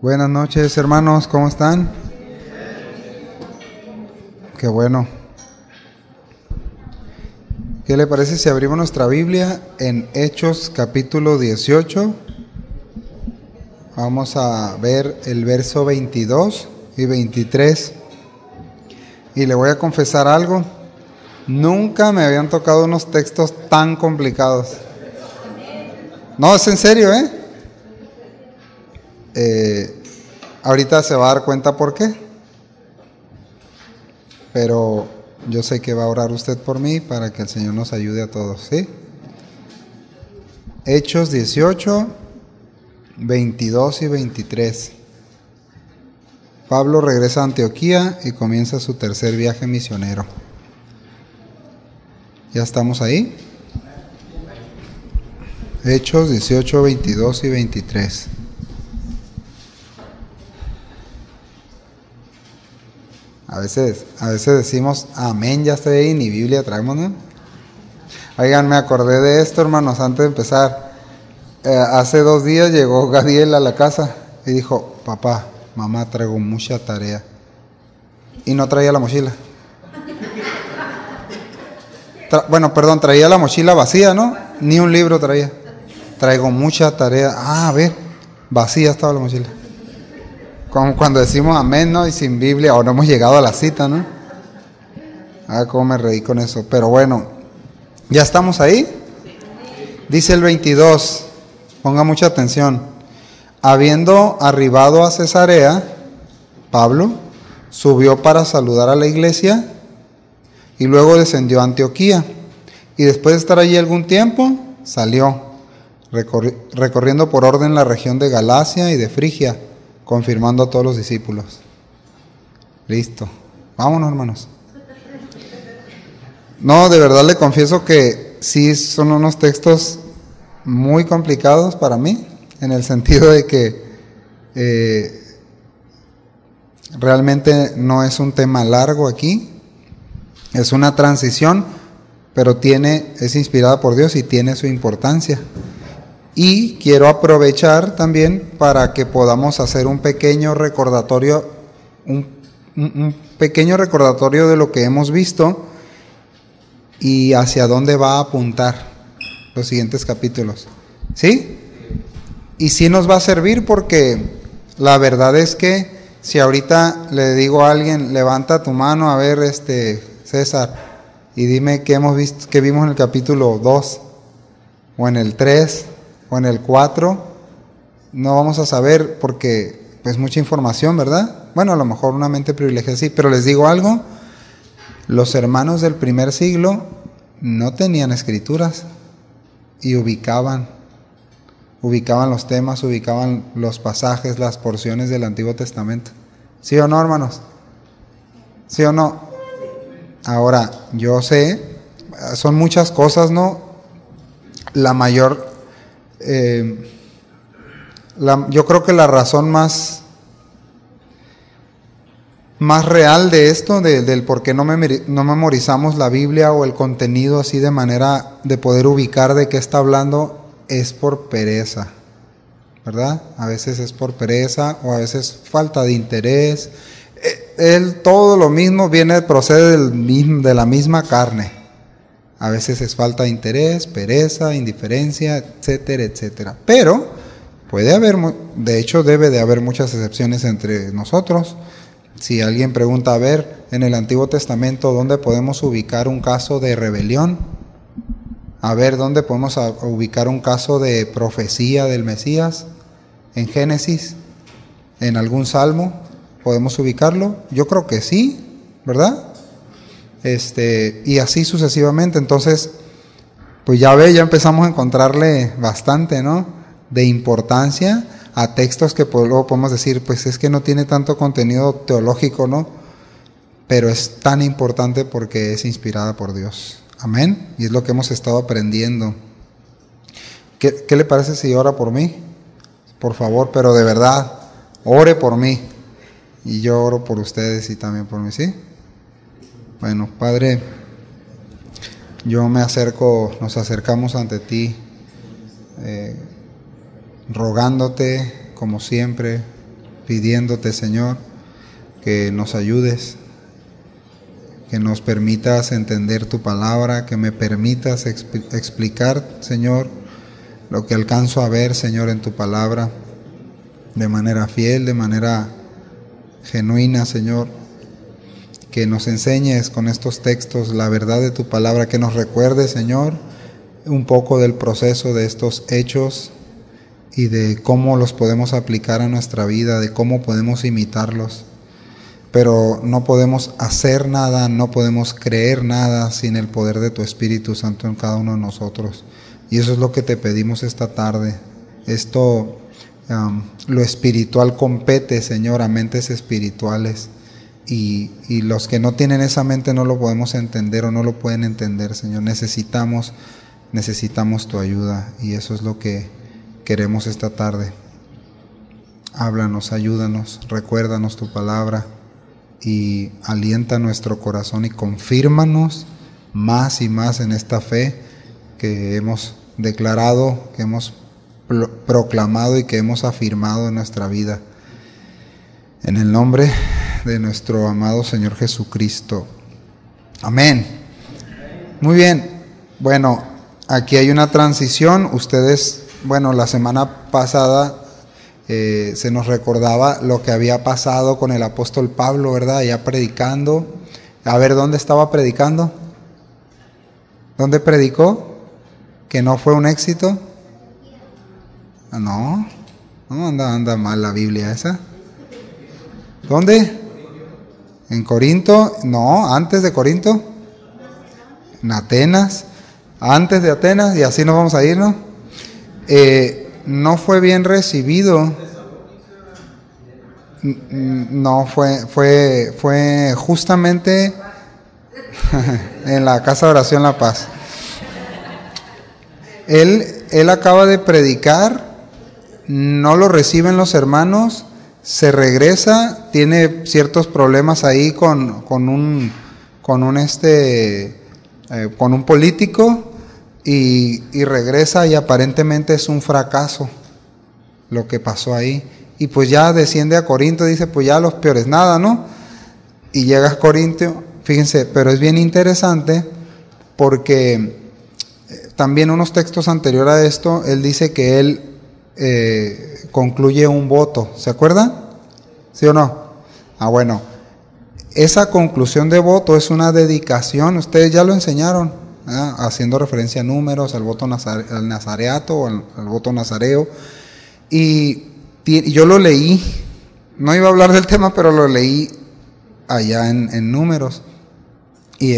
Buenas noches, hermanos, ¿cómo están? Qué bueno. ¿Qué le parece si abrimos nuestra Biblia en Hechos capítulo 18? Vamos a ver el verso 22 y 23. Y le voy a confesar algo. Nunca me habían tocado unos textos tan complicados. No, es en serio, ahorita se va a dar cuenta por qué. Pero yo sé que va a orar usted por mí para que el Señor nos ayude a todos, ¿sí? Hechos 18, 22 y 23. Pablo regresa a Antioquía y comienza su tercer viaje misionero. ¿Ya estamos ahí? Hechos 18, 22 y 23. A veces decimos, amén, ya estoy ahí, ni Biblia traemos, ¿no? Oigan, me acordé de esto, hermanos, antes de empezar. Hace 2 días llegó Gadiel a la casa y dijo, papá, mamá, traigo mucha tarea. Y no traía la mochila. Traía la mochila vacía, ¿no? Ni un libro traía. Traigo mucha tarea. A ver, vacía estaba la mochila. Como cuando decimos amén, ¿no? Y sin Biblia, o no hemos llegado a la cita, ¿no? Cómo me reí con eso. Pero bueno, ¿ya estamos ahí? Dice el 22, ponga mucha atención. Habiendo arribado a Cesarea, Pablo subió para saludar a la iglesia y luego descendió a Antioquía. Y después de estar allí algún tiempo, salió, recorriendo por orden la región de Galacia y de Frigia, confirmando a todos los discípulos. Listo. Vámonos, hermanos. No, de verdad le confieso que sí son unos textos muy complicados para mí, en el sentido de que realmente no es un tema largo aquí, es una transición, pero es inspirada por Dios y tiene su importancia. Y quiero aprovechar también para que podamos hacer un pequeño recordatorio, un pequeño recordatorio de lo que hemos visto y hacia dónde va a apuntar los siguientes capítulos. ¿Sí? Y sí nos va a servir porque la verdad es que si ahorita le digo a alguien, levanta tu mano, a ver, César, y dime qué hemos visto, qué vimos en el capítulo 2, o en el 3, o en el 4, no vamos a saber porque es mucha información, ¿verdad? Bueno, a lo mejor una mente privilegiada sí, pero les digo algo, los hermanos del primer siglo no tenían escrituras y ubicaban los temas, ubicaban los pasajes, las porciones del Antiguo Testamento. ¿Sí o no, hermanos? ¿Sí o no? Ahora, yo sé, son muchas cosas, ¿no? La mayor... yo creo que la razón más real de esto, del por qué no memorizamos la Biblia o el contenido así de manera de poder ubicar de qué está hablando, es por pereza, ¿verdad? A veces es por pereza o a veces falta de interés. Todo lo mismo procede de la misma carne. A veces es falta de interés, pereza, indiferencia, etcétera, etcétera. Pero puede haber, de hecho debe de haber muchas excepciones entre nosotros. Si alguien pregunta, a ver, en el Antiguo Testamento, ¿dónde podemos ubicar un caso de rebelión? A ver, ¿dónde podemos ubicar un caso de profecía del Mesías? ¿En Génesis? ¿En algún salmo? ¿Podemos ubicarlo? Yo creo que sí, ¿verdad? Y así sucesivamente. Entonces, pues ya empezamos a encontrarle bastante, ¿no? De importancia a textos que luego podemos decir, pues es que no tiene tanto contenido teológico, ¿no? Pero es tan importante porque es inspirada por Dios. Amén. Y es lo que hemos estado aprendiendo. ¿Qué le parece si ora por mí? Por favor, pero de verdad, ore por mí. Y yo oro por ustedes y también por mí, ¿sí? Bueno, Padre, nos acercamos ante ti, rogándote, como siempre, pidiéndote, Señor, que nos ayudes, que nos permitas entender tu palabra, que me permitas explicar, Señor, lo que alcanzo a ver, Señor, en tu palabra, de manera fiel, de manera genuina, Señor. Que nos enseñes con estos textos la verdad de tu palabra, que nos recuerdes, Señor, un poco del proceso de estos hechos y de cómo los podemos aplicar a nuestra vida, de cómo podemos imitarlos. Pero no podemos hacer nada, no podemos creer nada sin el poder de tu Espíritu Santo en cada uno de nosotros. Y eso es lo que te pedimos esta tarde. Esto, lo espiritual compete, Señor, a mentes espirituales. Y los que no tienen esa mente no lo podemos entender o no lo pueden entender, Señor. Necesitamos tu ayuda y eso es lo que queremos esta tarde. Háblanos, ayúdanos, recuérdanos tu palabra y alienta nuestro corazón y confírmanos más y más en esta fe que hemos declarado, que hemos proclamado y que hemos afirmado en nuestra vida. En el nombre de nuestro amado Señor Jesucristo. Amén. Muy bien. Bueno, aquí hay una transición. Ustedes, la semana pasada se nos recordaba lo que había pasado con el apóstol Pablo, ¿verdad? Allá predicando. A ver, ¿dónde estaba predicando? ¿Dónde predicó? ¿Que no fue un éxito? No, anda mal la Biblia esa. ¿Dónde? ¿En Corinto? No, antes de Corinto. En Atenas. Antes de Atenas, y así nos vamos a ir, ¿no? No fue bien recibido. No, fue justamente en la Casa de Oración La Paz. Él acaba de predicar, no lo reciben los hermanos, se regresa, tiene ciertos problemas ahí con un político y regresa y aparentemente es un fracaso lo que pasó ahí. Y pues ya desciende a Corinto, dice pues ya los peores nada, ¿no? Y llega a Corinto, fíjense, pero es bien interesante porque también unos textos anteriores a esto, él dice que él concluye un voto, ¿se acuerdan? ¿Sí o no? Bueno, esa conclusión de voto es una dedicación, ustedes ya lo enseñaron, haciendo referencia a números, al voto al nazareato o al voto nazareo, y yo lo leí, no iba a hablar del tema, pero lo leí allá en números, y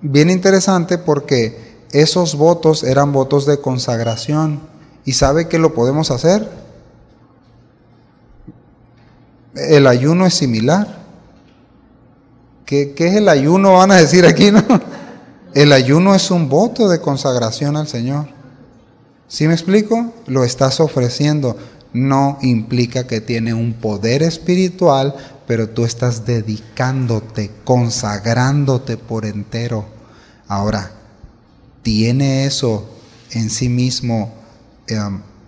bien interesante porque esos votos eran votos de consagración. ¿Y sabe que lo podemos hacer? El ayuno es similar. ¿Qué es el ayuno? Van a decir aquí, ¿no? El ayuno es un voto de consagración al Señor. ¿Sí me explico? Lo estás ofreciendo. No implica que tiene un poder espiritual, pero tú estás dedicándote, consagrándote por entero. Ahora, ¿tiene eso en sí mismo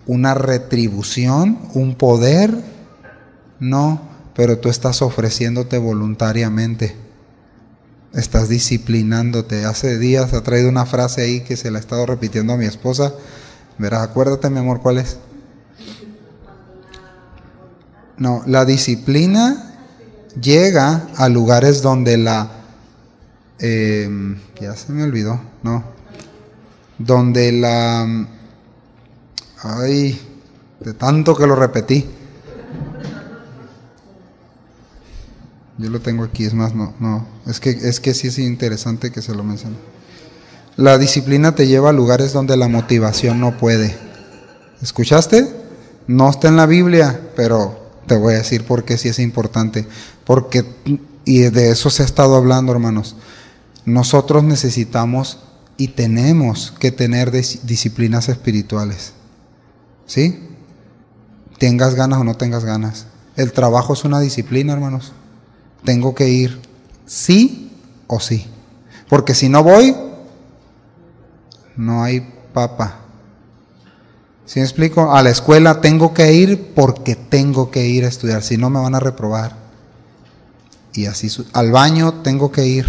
una retribución, un poder? No, pero tú estás ofreciéndote voluntariamente. Estás disciplinándote. Hace días ha traído una frase ahí que se la he estado repitiendo a mi esposa. Verás, acuérdate, mi amor, ¿cuál es? No, la disciplina llega a lugares donde ya se me olvidó, no. Donde de tanto que lo repetí. Yo lo tengo aquí, es más, no. Es que sí es interesante que se lo mencione. La disciplina te lleva a lugares donde la motivación no puede. ¿Escuchaste? No está en la Biblia, pero te voy a decir por qué sí es importante. Y de eso se ha estado hablando, hermanos. Nosotros necesitamos y tenemos que tener disciplinas espirituales. ¿Sí? Tengas ganas o no tengas ganas. El trabajo es una disciplina, hermanos. Tengo que ir sí o sí. Porque si no voy, no hay papa. ¿Sí me explico? A la escuela tengo que ir porque tengo que ir a estudiar, si no me van a reprobar. Y así, al baño tengo que ir,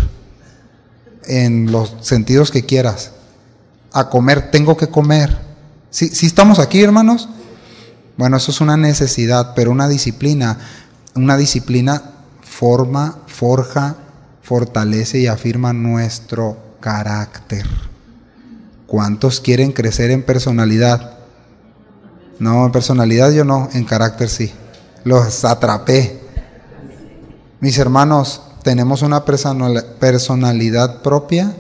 en los sentidos que quieras. A comer tengo que comer. ¿Sí estamos aquí, hermanos? Bueno, eso es una necesidad, pero una disciplina forma, forja, fortalece y afirma nuestro carácter. ¿Cuántos quieren crecer en personalidad? No, en personalidad yo no, en carácter sí. Los atrapé. Mis hermanos, tenemos una personalidad propia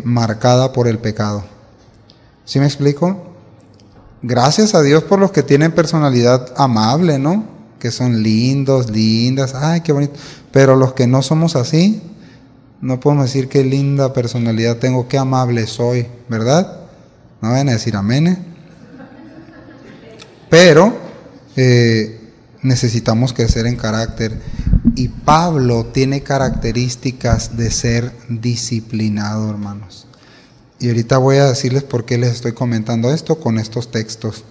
marcada por el pecado. ¿Sí me explico? Gracias a Dios por los que tienen personalidad amable, ¿no? Que son lindos, lindas, ay, qué bonito. Pero los que no somos así, no podemos decir qué linda personalidad tengo, qué amable soy, ¿verdad? No vayan a decir amén. Pero necesitamos crecer en carácter. Y Pablo tiene características de ser disciplinado, hermanos. Y ahorita voy a decirles por qué les estoy comentando esto con estos textos.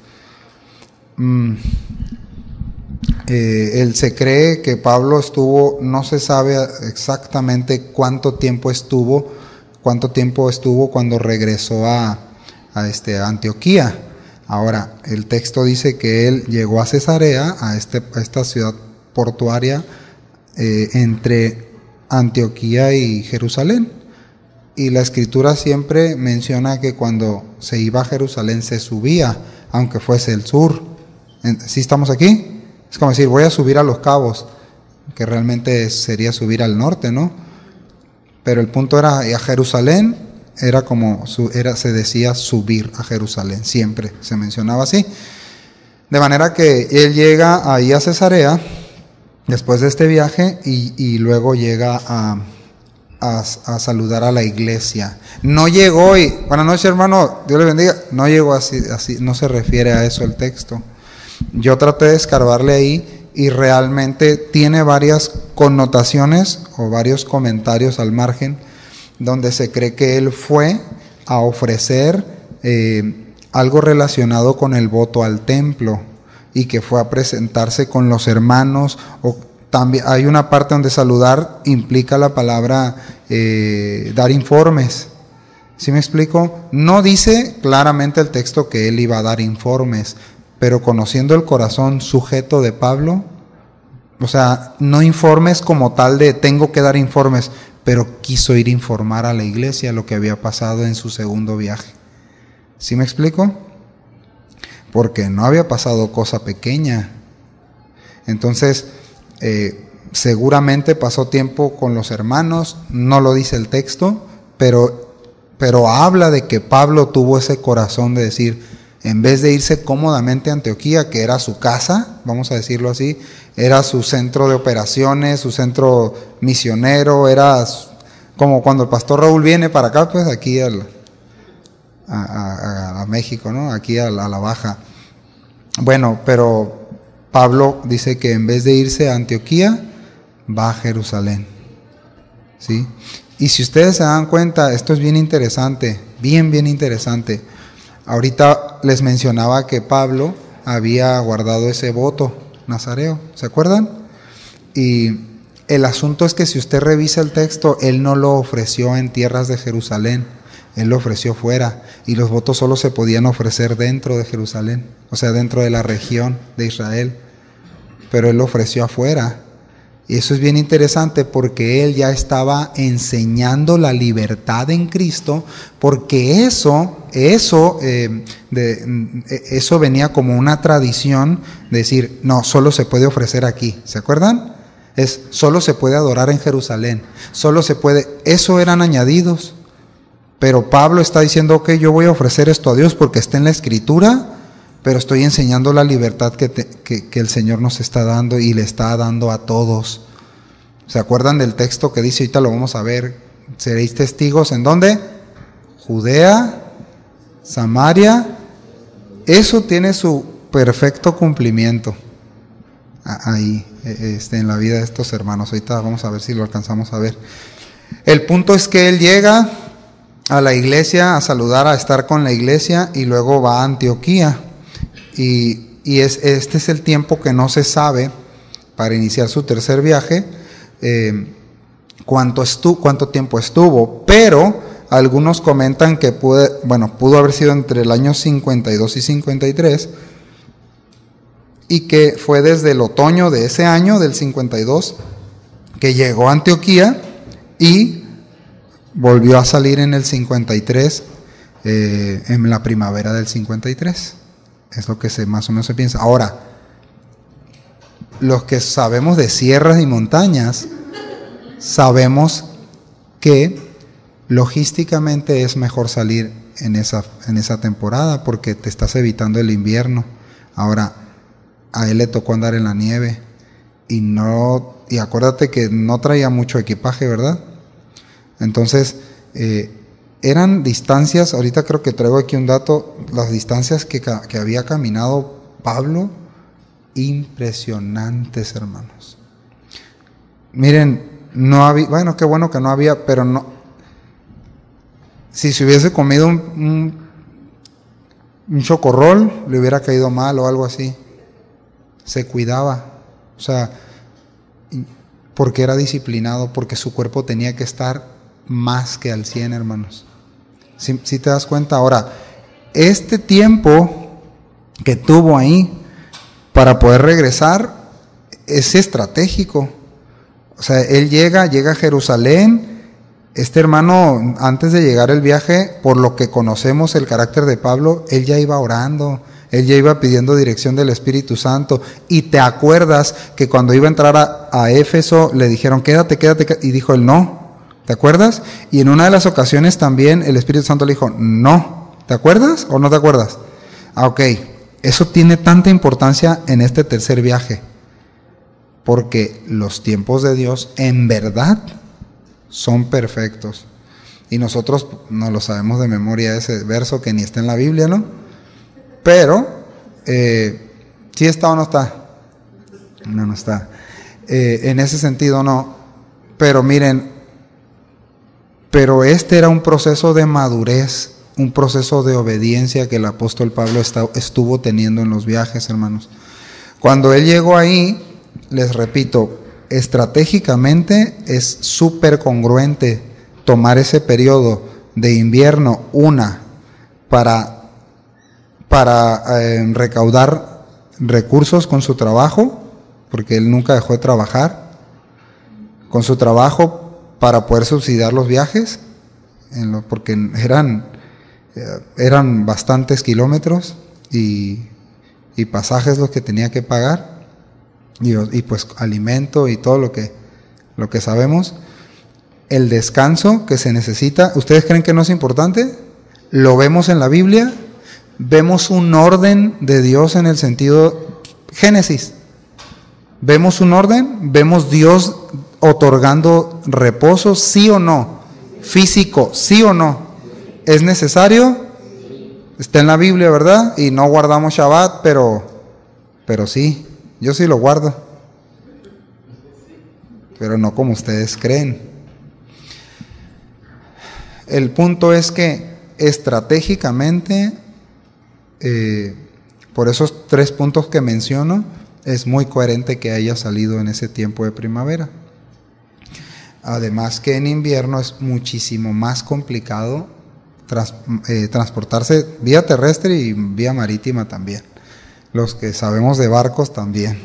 Se cree que Pablo estuvo, no se sabe exactamente cuánto tiempo estuvo cuando regresó a Antioquía. Ahora, el texto dice que él llegó a Cesarea, a esta ciudad portuaria entre Antioquía y Jerusalén. Y la escritura siempre menciona que cuando se iba a Jerusalén se subía, aunque fuese el sur. ¿Sí estamos aquí? Es como decir, voy a subir a Los Cabos, que realmente sería subir al norte, ¿no? Pero el punto era, a Jerusalén, se decía subir a Jerusalén, siempre se mencionaba así. De manera que él llega ahí a Cesarea, después de este viaje, y luego llega a saludar a la iglesia. No llegó y, buenas noches hermano, Dios le bendiga. No llegó así, no se refiere a eso el texto. Yo traté de escarbarle ahí y realmente tiene varias connotaciones o varios comentarios al margen donde se cree que él fue a ofrecer algo relacionado con el voto al templo y que fue a presentarse con los hermanos. O también hay una parte donde saludar implica la palabra dar informes. ¿Sí me explico? No dice claramente el texto que él iba a dar informes, pero conociendo el corazón sujeto de Pablo, o sea, no informes como tal de tengo que dar informes, pero quiso ir a informar a la iglesia lo que había pasado en su segundo viaje. ¿Sí me explico? Porque no había pasado cosa pequeña. Entonces, seguramente pasó tiempo con los hermanos, no lo dice el texto, pero habla de que Pablo tuvo ese corazón de decir, en vez de irse cómodamente a Antioquía, que era su casa, vamos a decirlo así, era su centro de operaciones, su centro misionero, era como cuando el pastor Raúl viene para acá, pues aquí a México, ¿no? Aquí a la Baja. Bueno, pero Pablo dice que en vez de irse a Antioquía, va a Jerusalén, ¿sí? Y si ustedes se dan cuenta, esto es bien interesante, bien interesante. Ahorita les mencionaba que Pablo había guardado ese voto nazareo, ¿se acuerdan? Y el asunto es que si usted revisa el texto, él no lo ofreció en tierras de Jerusalén, él lo ofreció fuera, y los votos solo se podían ofrecer dentro de Jerusalén, o sea, dentro de la región de Israel, pero él lo ofreció afuera. Y eso es bien interesante porque él ya estaba enseñando la libertad en Cristo, porque eso venía como una tradición de decir, no, solo se puede ofrecer aquí, ¿se acuerdan? Solo se puede adorar en Jerusalén, solo se puede, eso eran añadidos, pero Pablo está diciendo, ok, yo voy a ofrecer esto a Dios porque está en la Escritura, pero estoy enseñando la libertad que el Señor nos está dando y le está dando a todos. ¿Se acuerdan del texto que dice, ahorita lo vamos a ver, seréis testigos en dónde? Judea, Samaria. Eso tiene su perfecto cumplimiento ahí, en la vida de estos hermanos. Ahorita vamos a ver si lo alcanzamos a ver. El punto es que él llega a la iglesia, a saludar, a estar con la iglesia, y luego va a Antioquía. Este es el tiempo que no se sabe para iniciar su tercer viaje, cuánto tiempo estuvo, pero algunos comentan que pudo haber sido entre el año 52 y 53, y que fue desde el otoño de ese año, del 52, que llegó a Antioquía y volvió a salir en el 53, en la primavera del 53. Es lo que más o menos se piensa. Ahora, los que sabemos de sierras y montañas, sabemos que logísticamente es mejor salir en esa temporada, porque te estás evitando el invierno. Ahora, a él le tocó andar en la nieve y acuérdate que no traía mucho equipaje, ¿verdad? Entonces, eran distancias, ahorita creo que traigo aquí un dato, las distancias que había caminado Pablo, impresionantes, hermanos. Miren, no había, bueno, qué bueno que no había, pero no, si se hubiese comido un chocorrol, le hubiera caído mal o algo así. Se cuidaba, o sea, porque era disciplinado, porque su cuerpo tenía que estar más que al 100, hermanos. ¿Sí te das cuenta? Ahora, este tiempo que tuvo ahí para poder regresar es estratégico. O sea, él llega a Jerusalén. Este hermano, antes de llegar el viaje, por lo que conocemos el carácter de Pablo, él ya iba orando, él ya iba pidiendo dirección del Espíritu Santo. Y te acuerdas que cuando iba a entrar a Éfeso, le dijeron, quédate, y dijo él, no. ¿Te acuerdas? Y en una de las ocasiones también el Espíritu Santo le dijo, no. ¿Te acuerdas o no te acuerdas? Ok, eso tiene tanta importancia en este tercer viaje, porque los tiempos de Dios en verdad son perfectos. Y nosotros no lo sabemos de memoria, ese verso que ni está en la Biblia, ¿no? Pero, ¿sí está o no está? No está. En ese sentido no. Pero miren, pero este era un proceso de madurez, un proceso de obediencia que el apóstol Pablo estuvo teniendo en los viajes, hermanos. Cuando él llegó ahí, les repito, estratégicamente es súper congruente tomar ese periodo de invierno, para recaudar recursos con su trabajo, porque él nunca dejó de trabajar, con su trabajo para poder subsidiar los viajes, porque eran bastantes kilómetros y pasajes los que tenía que pagar, y pues alimento y todo lo que sabemos. El descanso que se necesita, ¿ustedes creen que no es importante? Lo vemos en la Biblia, vemos un orden de Dios en el sentido Génesis. Vemos un orden, vemos Dios otorgando reposo, sí o no, físico, sí o no. ¿Es necesario? Está en la Biblia, ¿verdad? Y no guardamos Shabbat, pero sí, yo sí lo guardo, pero no como ustedes creen. El punto es que estratégicamente, por esos 3 puntos que menciono, es muy coherente que haya salido en ese tiempo de primavera. Además que en invierno es muchísimo más complicado transportarse vía terrestre y vía marítima también. Los que sabemos de barcos también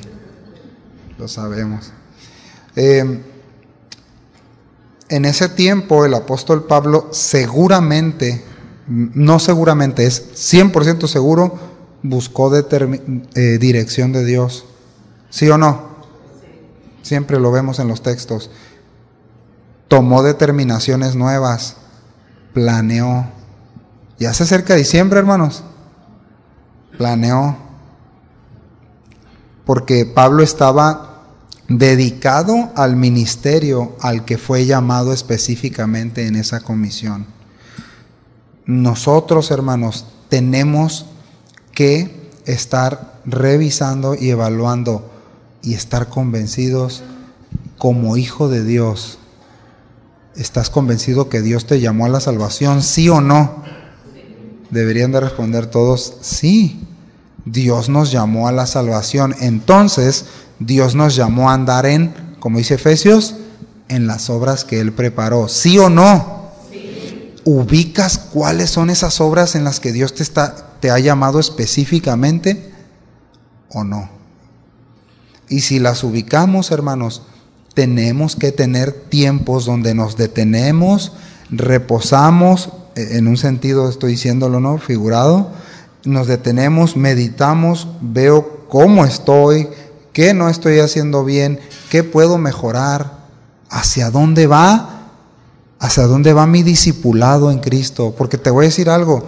lo sabemos. En ese tiempo el apóstol Pablo seguramente, no seguramente, es 100% seguro, buscó dirección de Dios. ¿Sí o no? Siempre lo vemos en los textos. Tomó determinaciones nuevas, planeó. Ya se acerca diciembre, hermanos. Planeó. Porque Pablo estaba dedicado al ministerio al que fue llamado específicamente en esa comisión. Nosotros, hermanos, tenemos que estar revisando y evaluando y estar convencidos como hijo de Dios. ¿Estás convencido que Dios te llamó a la salvación? ¿Sí o no? Deberían de responder todos, sí. Dios nos llamó a la salvación. Entonces, Dios nos llamó a andar en, como dice Efesios, en las obras que Él preparó. ¿Sí o no? Sí. ¿Ubicas cuáles son esas obras en las que Dios te ha llamado específicamente o no? Y si las ubicamos, hermanos, tenemos que tener tiempos donde nos detenemos, reposamos, en un sentido estoy diciéndolo, ¿no? Figurado, nos detenemos, meditamos, veo cómo estoy, qué no estoy haciendo bien, qué puedo mejorar, hacia dónde va mi discipulado en Cristo. Porque te voy a decir algo,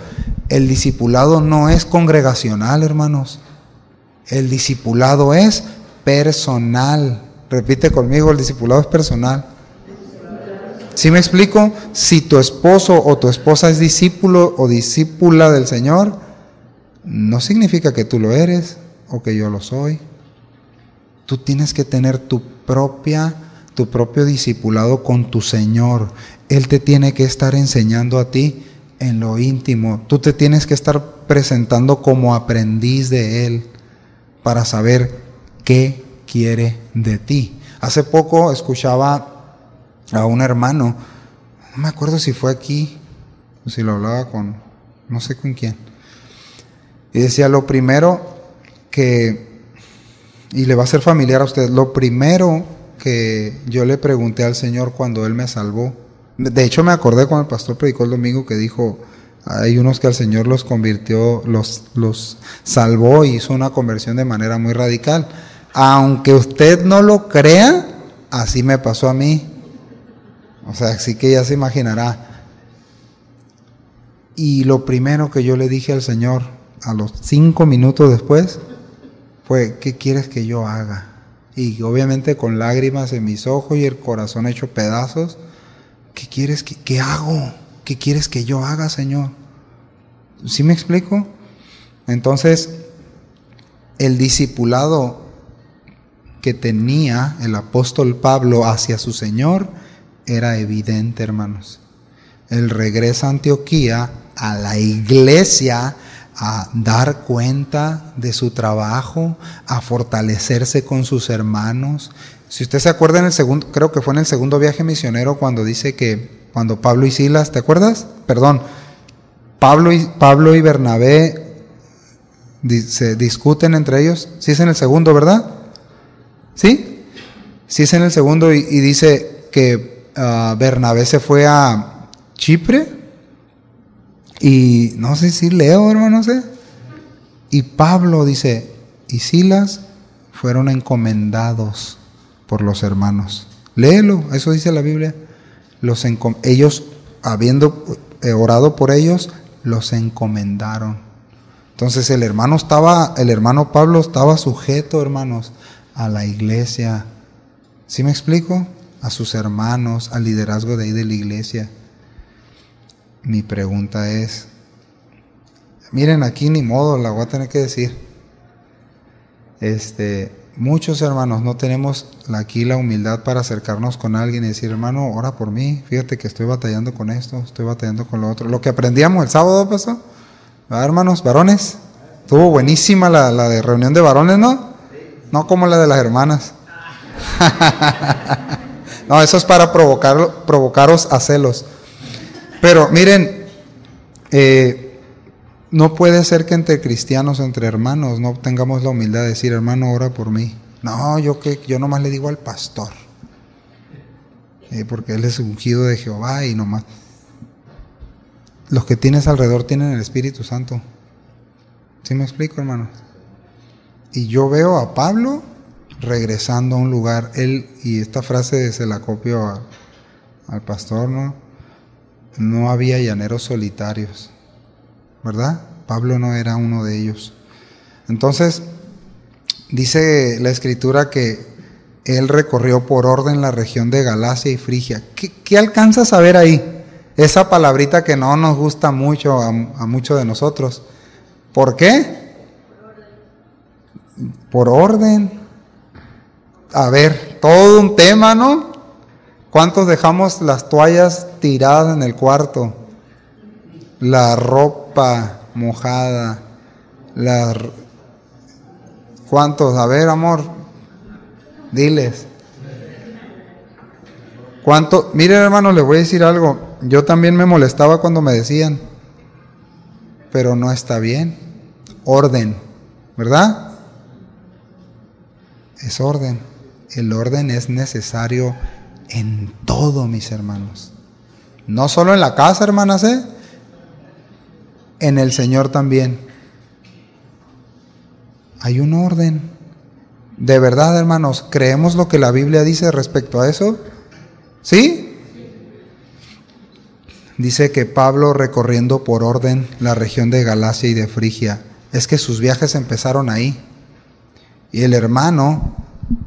el discipulado no es congregacional, hermanos. El discipulado es personal. Repite conmigo, el discipulado es personal. ¿Sí me explico? Si tu esposo o tu esposa es discípulo o discípula del Señor, no significa que tú lo eres o que yo lo soy. Tú tienes que tener tu propio discipulado con tu Señor. Él te tiene que estar enseñando a ti en lo íntimo. Tú te tienes que estar presentando como aprendiz de Él para saber qué quiere de ti. Hace poco escuchaba a un hermano, no me acuerdo si fue aquí o si lo hablaba con, no sé con quién, y decía lo primero que, y le va a ser familiar a usted, lo primero que yo le pregunté al Señor cuando Él me salvó, de hecho me acordé cuando el pastor predicó el domingo que dijo, hay unos que al Señor los convirtió, los salvó y hizo una conversión de manera muy radical. Aunque usted no lo crea, así me pasó a mí. O sea, así que ya se imaginará. Y lo primero que yo le dije al Señor, a los 5 minutos después, fue, ¿qué quieres que yo haga? Y obviamente con lágrimas en mis ojos y el corazón hecho pedazos, ¿qué hago? ¿Qué quieres que yo haga, Señor? ¿Sí me explico? Entonces, el discipulado que tenía el apóstol Pablo hacia su Señor era evidente, hermanos. Él regresa a Antioquía, a la iglesia, a dar cuenta de su trabajo, a fortalecerse con sus hermanos. Si usted se acuerda, creo que fue en el segundo viaje misionero, cuando dice que cuando Pablo y Silas, ¿te acuerdas? Perdón, Pablo y Bernabé se discuten entre ellos. Sí es en el segundo, ¿verdad? ¿Sí? Sí es en el segundo y dice que Bernabé se fue a Chipre y no sé si leo, hermano, no sé. Y Pablo dice, y Silas fueron encomendados por los hermanos. Léelo, eso dice la Biblia. Ellos, habiendo orado por ellos, los encomendaron. Entonces el hermano Pablo estaba sujeto, hermanos, a la iglesia. ¿Sí me explico? A sus hermanos, al liderazgo de ahí de la iglesia. Mi pregunta es, miren, aquí ni modo, la voy a tener que decir. Muchos hermanos no tenemos aquí la humildad para acercarnos con alguien y decir, hermano, ora por mí, fíjate que estoy batallando con esto, estoy batallando con lo otro. Lo que aprendíamos el sábado, pasó, ¿verdad, hermanos, varones? Estuvo buenísima la de reunión de varones, ¿no? No como la de las hermanas. No, eso es para provocaros a celos. Pero miren, no puede ser que entre cristianos, entre hermanos, no tengamos la humildad de decir, hermano, ora por mí. No, yo nomás le digo al pastor, porque él es ungido de Jehová y nomás. Los que tienes alrededor tienen el Espíritu Santo. ¿Sí me explico, hermanos? Y yo veo a Pablo regresando a un lugar, él, y esta frase se la copio al pastor, ¿no? No había llaneros solitarios, ¿verdad? Pablo no era uno de ellos. Entonces, dice la Escritura que él recorrió por orden la región de Galacia y Frigia. ¿Qué alcanzas a ver ahí? Esa palabrita que no nos gusta mucho a muchos de nosotros. ¿Por qué? Por orden. A ver, todo un tema, ¿no? ¿Cuántos dejamos las toallas tiradas en el cuarto? La ropa mojada. ¿Cuántos? A ver, amor, diles. ¿Cuánto? Miren, hermano, les voy a decir algo. Yo también me molestaba cuando me decían, pero no está bien. Orden, ¿verdad? Es orden. El orden es necesario en todo, mis hermanos. No solo en la casa, hermanas, en el Señor también. Hay un orden. De verdad, hermanos, ¿creemos lo que la Biblia dice respecto a eso? ¿Sí? Dice que Pablo, recorriendo por orden la región de Galacia y de Frigia, es que sus viajes empezaron ahí. Y el hermano,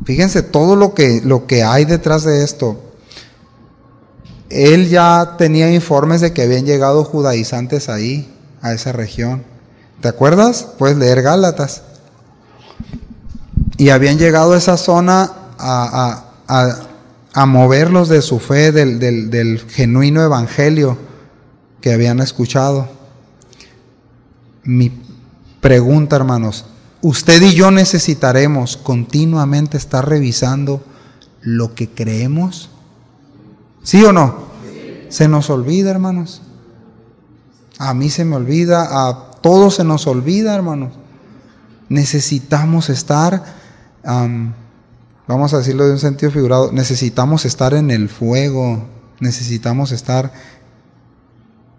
fíjense todo lo que hay detrás de esto. Él ya tenía informes de que habían llegado judaizantes ahí, a esa región. ¿Te acuerdas? Puedes leer Gálatas. Y habían llegado a esa zona a moverlos de su fe, del genuino evangelio que habían escuchado. Mi pregunta, hermanos, usted y yo necesitaremos continuamente estar revisando lo que creemos. ¿Sí o no? Se nos olvida, hermanos. A mí se me olvida, a todos se nos olvida, hermanos. Necesitamos estar, vamos a decirlo de un sentido figurado, necesitamos estar en el fuego, necesitamos estar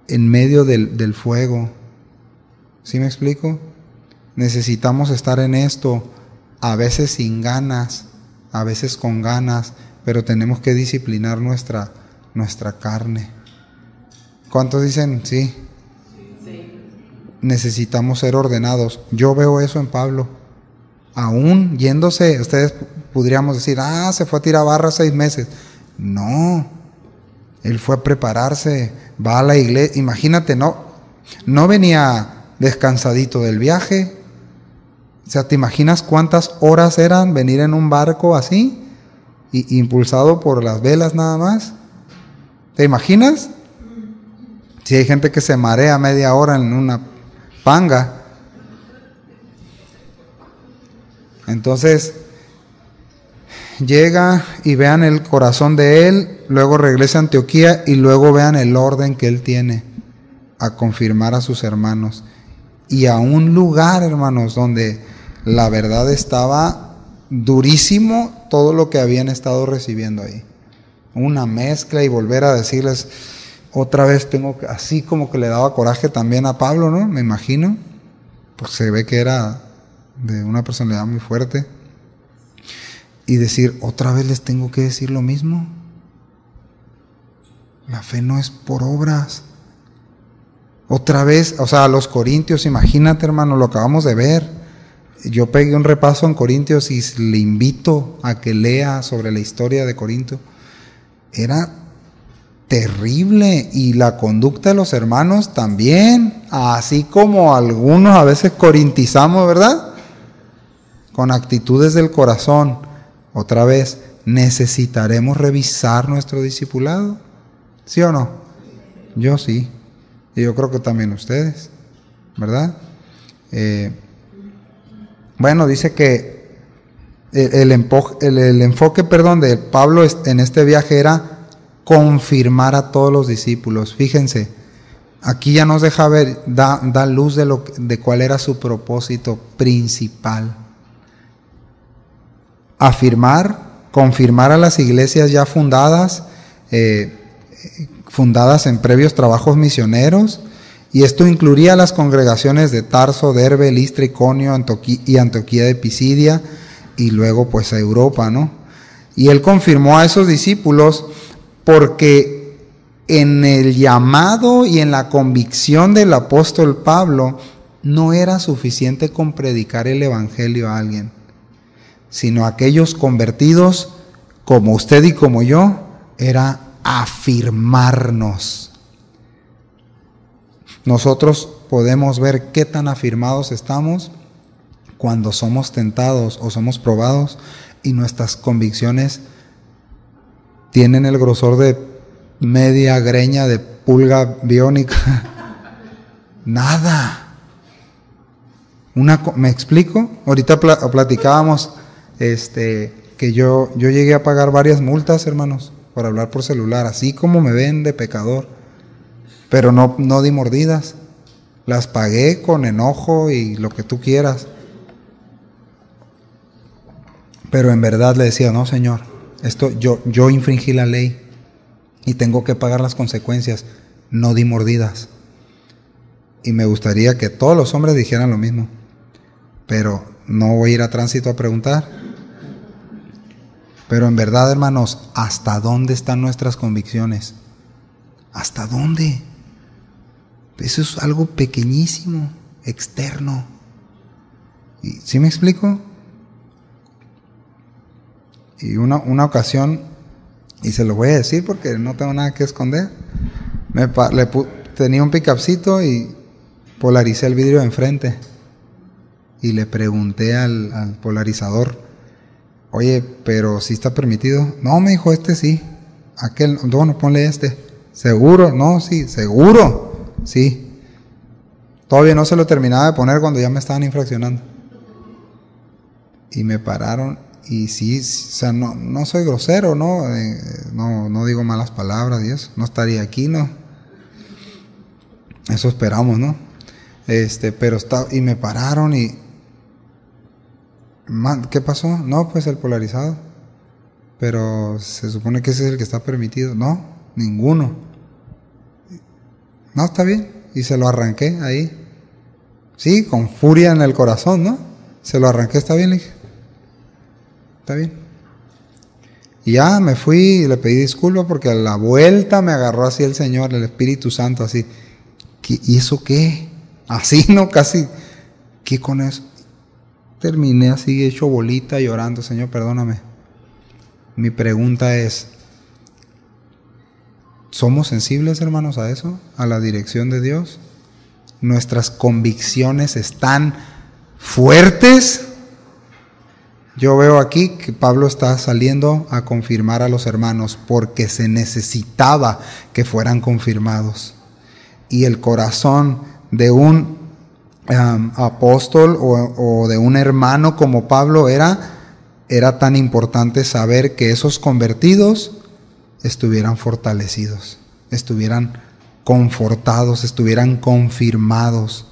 en medio del fuego. ¿Sí me explico? Necesitamos estar en esto, a veces sin ganas, a veces con ganas, pero tenemos que disciplinar nuestra carne. ¿Cuántos dicen sí? Necesitamos ser ordenados. Yo veo eso en Pablo. Aún yéndose, ustedes podríamos decir, se fue a tirar barra 6 meses. No, él fue a prepararse, va a la iglesia. Imagínate, no venía descansadito del viaje. O sea, ¿te imaginas cuántas horas eran venir en un barco así? Impulsado por las velas nada más. ¿Te imaginas? Si hay gente que se marea media hora en una panga. Entonces llega y vean el corazón de él, luego regresa a Antioquía y luego vean el orden que él tiene a confirmar a sus hermanos. Y a un lugar, hermanos, donde la verdad estaba durísimo todo lo que habían estado recibiendo ahí. Una mezcla y volver a decirles otra vez, así como que le daba coraje también a Pablo, ¿no? Me imagino, pues se ve que era de una personalidad muy fuerte. Y decir, otra vez les tengo que decir lo mismo. La fe no es por obras. Otra vez, o sea, a los Corintios, imagínate, hermano, lo acabamos de ver. Yo pegué un repaso en Corintios y le invito a que lea sobre la historia de Corinto. Era terrible, y la conducta de los hermanos también, así como algunos a veces corintizamos, ¿verdad? Con actitudes del corazón. Otra vez, necesitaremos revisar nuestro discipulado, ¿sí o no? Yo sí, y yo creo que también ustedes, ¿verdad? Bueno, dice que el enfoque, de Pablo en este viaje era confirmar a todos los discípulos. Fíjense, aquí ya nos deja ver, da luz de cuál era su propósito principal. Confirmar a las iglesias ya fundadas en previos trabajos misioneros, y esto incluía las congregaciones de Tarso, Derbe, Listra, Iconio y Antioquía de Pisidia, y luego pues a Europa, ¿no? Y él confirmó a esos discípulos porque en el llamado y en la convicción del apóstol Pablo no era suficiente con predicar el evangelio a alguien, sino aquellos convertidos como usted y como yo, era afirmarnos. Nosotros podemos ver qué tan afirmados estamos cuando somos tentados o somos probados y nuestras convicciones tienen el grosor de media greña de pulga biónica. Nada. ¿Me explico? Ahorita platicábamos que yo llegué a pagar varias multas, hermanos, por hablar por celular, así como me ven de pecador, pero no di mordidas. Las pagué con enojo y lo que tú quieras. Pero en verdad le decía, no, Señor, esto yo infringí la ley y tengo que pagar las consecuencias. No di mordidas. Y me gustaría que todos los hombres dijeran lo mismo. Pero no voy a ir a tránsito a preguntar. Pero en verdad, hermanos, ¿hasta dónde están nuestras convicciones? ¿Hasta dónde? Eso es algo pequeñísimo, externo. ¿Sí me explico? Y una ocasión, y se lo voy a decir porque no tengo nada que esconder, tenía un pickupcito y polaricé el vidrio de enfrente. Y le pregunté al polarizador, oye, pero ¿sí está permitido? No, me dijo, sí. Aquel, bueno, ponle este. ¿Seguro? No, sí, seguro. Sí. Todavía no se lo terminaba de poner cuando ya me estaban infraccionando. Y me pararon. Y sí, o sea, no soy grosero, ¿no? No digo malas palabras y eso. No estaría aquí, ¿no? Eso esperamos, ¿no? Pero y me pararon y... ¿Qué pasó? No, pues el polarizado. Pero se supone que ese es el que está permitido. No, ninguno. No, está bien. Y se lo arranqué ahí. Sí, con furia en el corazón, ¿no? Se lo arranqué, está bien, le dije. Está bien. Y ya me fui y le pedí disculpas porque a la vuelta me agarró así el Señor, el Espíritu Santo, así. ¿Y eso qué? Así, ¿no? Casi. ¿Qué con eso? Terminé así hecho bolita llorando, Señor, perdóname. Mi pregunta es, ¿somos sensibles, hermanos, a eso? ¿A la dirección de Dios? ¿Nuestras convicciones están fuertes? Yo veo aquí que Pablo está saliendo a confirmar a los hermanos porque se necesitaba que fueran confirmados. Y el corazón de un apóstol o de un hermano como Pablo era tan importante saber que esos convertidos estuvieran fortalecidos, estuvieran confortados, estuvieran confirmados.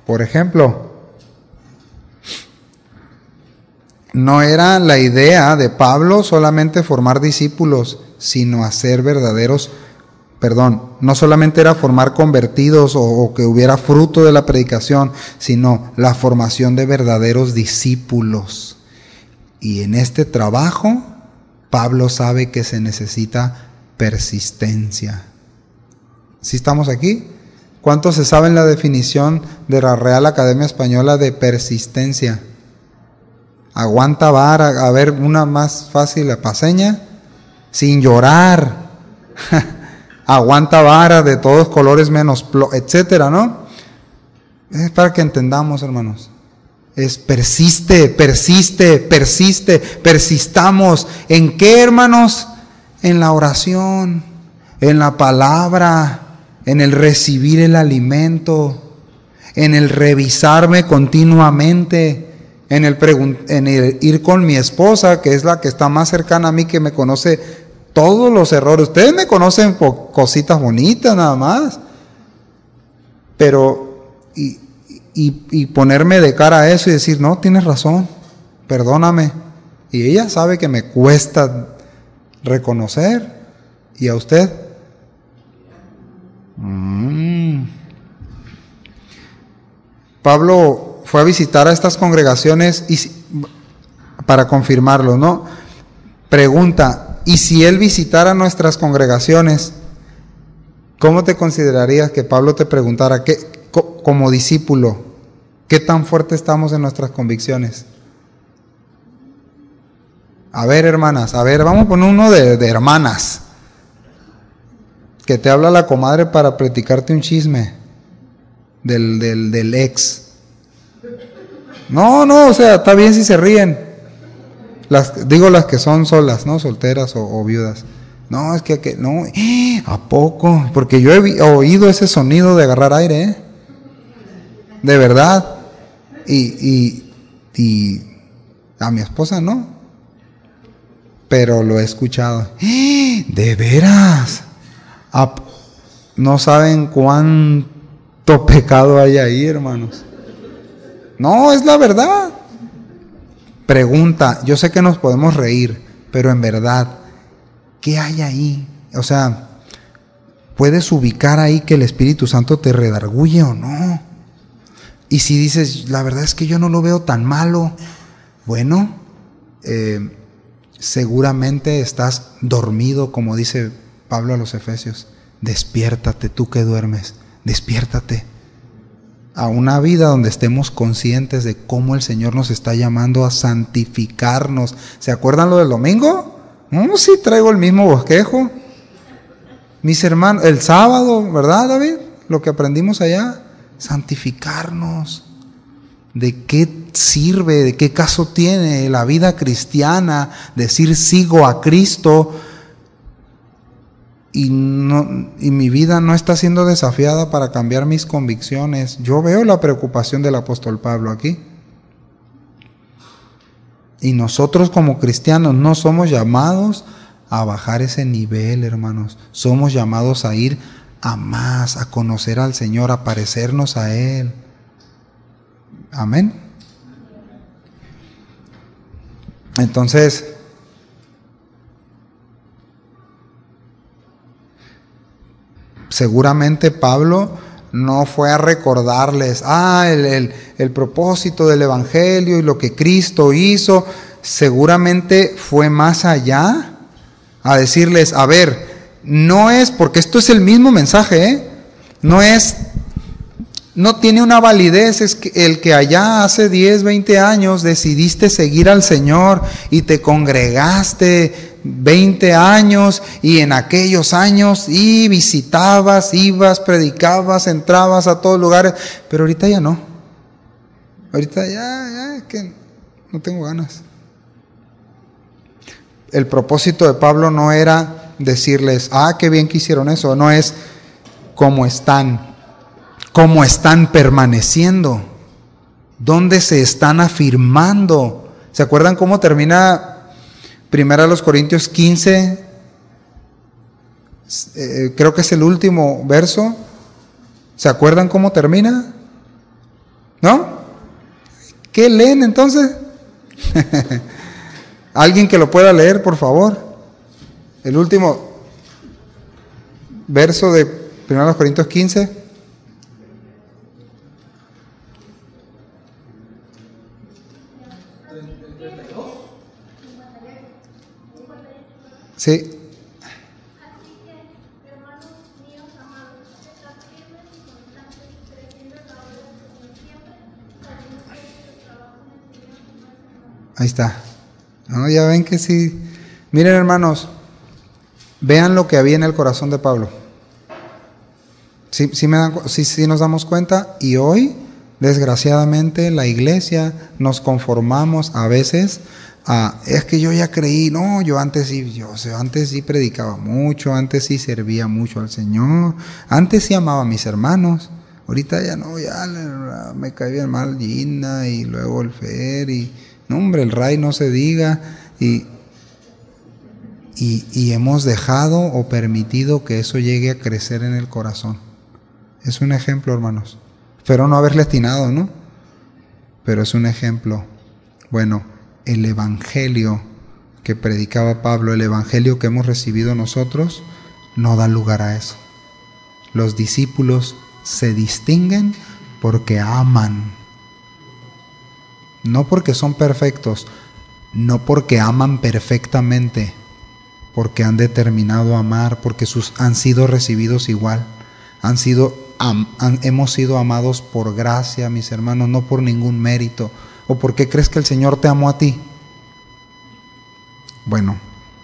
Por ejemplo, no era la idea de Pablo solamente formar discípulos, sino hacer verdaderos, no solamente era formar convertidos o que hubiera fruto de la predicación, sino la formación de verdaderos discípulos. Y en este trabajo, Pablo sabe que se necesita persistencia. ¿Sí estamos aquí? ¿Cuántos se saben la definición de la Real Academia Española de persistencia? Aguanta vara, a ver, una más fácil, la paseña, sin llorar. Aguanta vara de todos colores menos etcétera, ¿no? Es para que entendamos, hermanos. Es persiste, persistamos. ¿En qué, hermanos? En la oración, en la palabra, en el recibir el alimento, en el revisarme continuamente, en el ir con mi esposa, que es la que está más cercana a mí, que me conoce todos los errores. Ustedes me conocen por cositas bonitas nada más, pero y ponerme de cara a eso y decir, no, tienes razón, perdóname. Y ella sabe que me cuesta reconocer. ¿Y a usted? Pablo fue a visitar a estas congregaciones para confirmarlo, ¿no? Pregunta, ¿y si él visitara nuestras congregaciones, cómo te considerarías que Pablo te preguntara, como discípulo, qué tan fuerte estamos en nuestras convicciones? A ver, hermanas, vamos a poner uno de hermanas, que te habla la comadre para platicarte un chisme del ex. No, o sea, está bien si se ríen. Las que son solas, ¿no? Solteras o viudas. No, es que no, ¿a poco? Porque yo he oído ese sonido de agarrar aire, ¿eh? De verdad. Y a mi esposa no. Pero lo he escuchado. ¿De veras? No saben cuánto pecado hay ahí, hermanos. No, es la verdad. Pregunta, yo sé que nos podemos reír, pero en verdad, ¿qué hay ahí? O sea, ¿puedes ubicar ahí que el Espíritu Santo te redarguye o no? Y si dices, la verdad es que yo no lo veo tan malo, bueno, seguramente estás dormido, como dice Pablo a los Efesios. Despiértate, tú que duermes, despiértate a una vida donde estemos conscientes de cómo el Señor nos está llamando a santificarnos. ¿Se acuerdan lo del domingo? No, sí traigo el mismo bosquejo. Mis hermanos, el sábado, ¿verdad, David? Lo que aprendimos allá, santificarnos. ¿De qué sirve, de qué caso tiene la vida cristiana decir sigo a Cristo y mi vida no está siendo desafiada para cambiar mis convicciones? Yo veo la preocupación del apóstol Pablo aquí. Y nosotros como cristianos no somos llamados a bajar ese nivel, hermanos. Somos llamados a ir a más, a conocer al Señor, a parecernos a Él. Amén. Entonces, seguramente Pablo no fue a recordarles el propósito del Evangelio y lo que Cristo hizo. Seguramente fue más allá a decirles, a ver, no es, porque esto es el mismo mensaje, no tiene una validez, es que el que allá hace 10, 20 años decidiste seguir al Señor y te congregaste 20 años y en aquellos años y visitabas, ibas, predicabas, entrabas a todos lugares, pero ahorita ya no. Ahorita ya es que no tengo ganas. El propósito de Pablo no era decirles, qué bien que hicieron eso, no es cómo están permaneciendo, dónde se están afirmando. ¿Se acuerdan cómo termina 1 Corintios 15? Creo que es el último verso. ¿Se acuerdan cómo termina? ¿No? ¿Qué leen entonces? ¿Alguien que lo pueda leer, por favor? El último verso de 1 Corintios 15. Sí. Ahí está. No, ya ven que sí. Miren, hermanos, vean lo que había en el corazón de Pablo. Sí nos damos cuenta. Y hoy, desgraciadamente, la iglesia nos conformamos a veces es que yo ya creí. No, yo antes sí predicaba mucho, antes sí servía mucho al Señor, antes sí amaba a mis hermanos. Ahorita ya no, ya me cae bien mal Gina y luego el Fer y no, hombre, el Ray no se diga, y hemos dejado o permitido que eso llegue a crecer en el corazón. Es un ejemplo, hermanos. Espero no haberle atinado, ¿no? Pero es un ejemplo. Bueno, el evangelio que predicaba Pablo, el evangelio que hemos recibido nosotros, no da lugar a eso. Los discípulos se distinguen porque aman. No porque son perfectos, no porque aman perfectamente, porque han determinado amar, porque han sido recibidos igual. Hemos sido amados por gracia, mis hermanos, no por ningún mérito. ¿O por qué crees que el Señor te amó a ti? Bueno,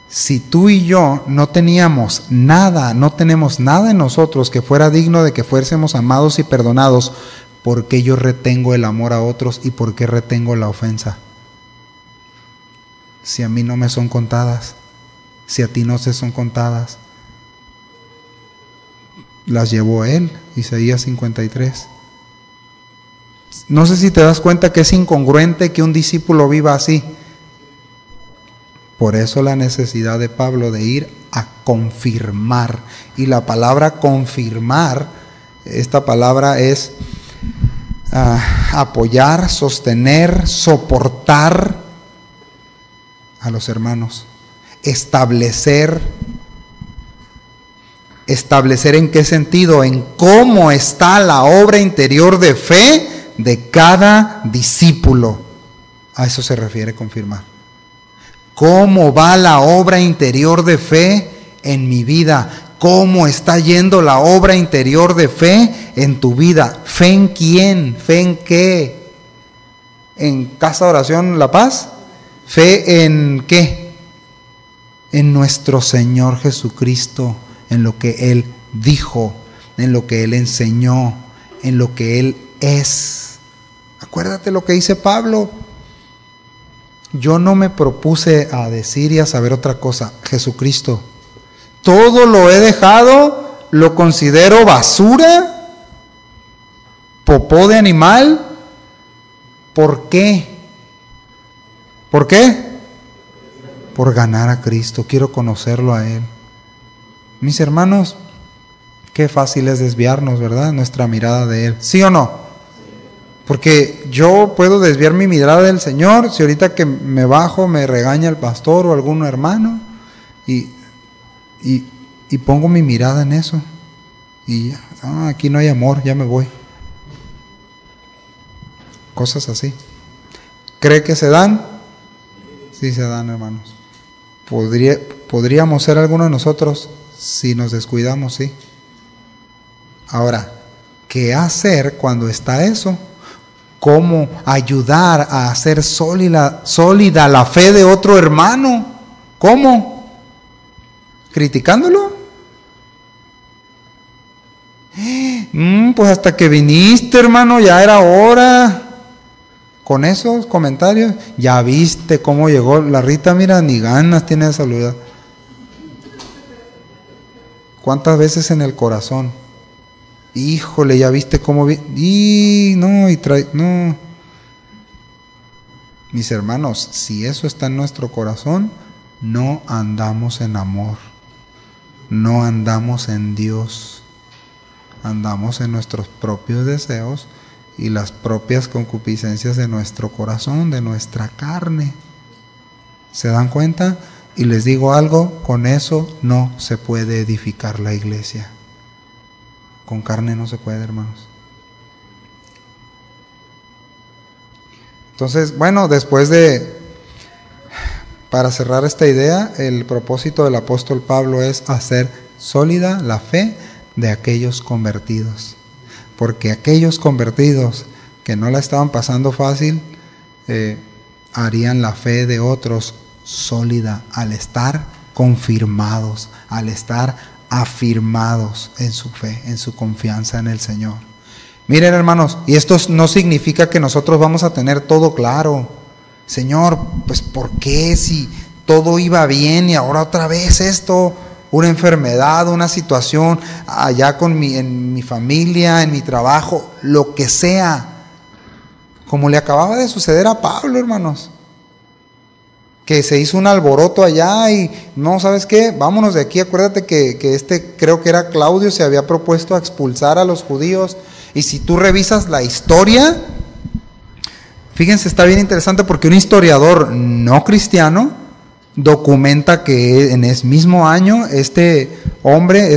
si tú y yo no tenemos nada, no tenemos nada en nosotros que fuera digno de que fuésemos amados y perdonados, ¿por qué yo retengo el amor a otros y por qué retengo la ofensa? si a mí no me son contadas? Si a ti no se son contadas. Las llevó Él, Isaías 53. No sé si te das cuenta que es incongruente que un discípulo viva así. Por eso la necesidad de Pablo de ir a confirmar. Y la palabra confirmar, esta palabra es apoyar, sostener, soportar a los hermanos. Establecer en qué sentido, en cómo está la obra interior de fe de cada discípulo. A eso se refiere confirmar. ¿Cómo va la obra interior de fe en mi vida? ¿Cómo está yendo la obra interior de fe en tu vida? ¿Fe en quién? ¿Fe en qué? ¿En Casa de Oración La Paz? ¿Fe en qué? En nuestro Señor Jesucristo, en lo que Él dijo, en lo que Él enseñó, en lo que Él es. Acuérdate lo que dice Pablo. Yo no me propuse a decir y a saber otra cosa. Jesucristo. Todo lo he dejado, lo considero basura, popó de animal. ¿Por qué? ¿Por qué? Por ganar a Cristo. Quiero conocerlo a Él. Mis hermanos, qué fácil es desviarnos, ¿verdad? Nuestra mirada de Él. ¿Sí o no? Porque yo puedo desviar mi mirada del Señor si ahorita que me bajo me regaña el pastor o algún hermano y pongo mi mirada en eso. Y aquí no hay amor, ya me voy. Cosas así. ¿Cree que se dan? Sí se dan, hermanos. Podríamos ser algunos de nosotros si nos descuidamos, sí. Ahora, ¿qué hacer cuando está eso? ¿Cómo ayudar a hacer sólida la fe de otro hermano? ¿Cómo? ¿Criticándolo? Pues hasta que viniste, hermano, ya era hora. Con esos comentarios, ya viste cómo llegó la Rita, mira, ni ganas tiene de saludar. ¿Cuántas veces en el corazón? Híjole, ya viste cómo no. Mis hermanos, si eso está en nuestro corazón, no andamos en amor, no andamos en Dios, andamos en nuestros propios deseos y las propias concupiscencias de nuestro corazón, de nuestra carne. ¿Se dan cuenta? Y les digo algo, con eso no se puede edificar la iglesia. Con carne no se puede, hermanos. Entonces, bueno, para cerrar esta idea, el propósito del apóstol Pablo es hacer sólida la fe de aquellos convertidos. Porque aquellos convertidos que no la estaban pasando fácil, harían la fe de otros sólida al estar confirmados, al estar afirmados en su fe, en su confianza en el Señor. Miren, hermanos, y esto no significa que nosotros vamos a tener todo claro. Señor, pues ¿por qué si todo iba bien y ahora otra vez esto? Una enfermedad, una situación allá en mi familia, en mi trabajo, lo que sea. Como le acababa de suceder a Pablo, hermanos. Que se hizo un alboroto allá y no, ¿sabes qué? Vámonos de aquí. Acuérdate que creo que era Claudio, se había propuesto a expulsar a los judíos. Y si tú revisas la historia, fíjense, está bien interesante porque un historiador no cristiano documenta que en ese mismo año este hombre,